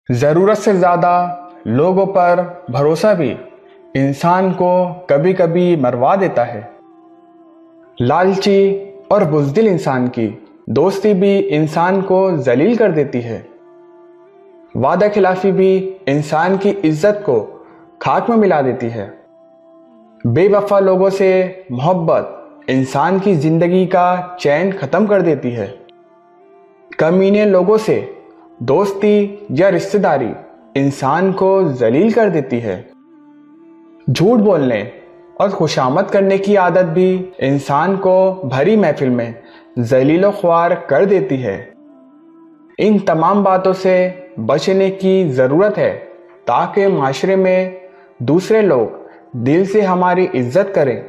ضرورت سے زیادہ لوگوں پر بھروسہ بھی انسان کو کبھی کبھی مروا دیتا ہے۔ لالچی اور بزدل انسان کی دوستی بھی انسان کو ذلیل کر دیتی ہے۔ وعدہ خلافی بھی انسان کی عزت کو خاک میں ملا دیتی ہے۔ بے وفا لوگوں سے محبت انسان کی زندگی کا چین ختم کر دیتی ہے۔ کمینے لوگوں سے دوستی یا رشتہ داری انسان کو ذلیل کر دیتی ہے۔ جھوٹ بولنے اور خوشامد کرنے کی عادت بھی انسان کو بھری محفل میں ذلیل و خوار کر دیتی ہے۔ ان تمام باتوں سے بچنے کی ضرورت ہے تاکہ معاشرے میں دوسرے لوگ دل سے ہماری عزت کریں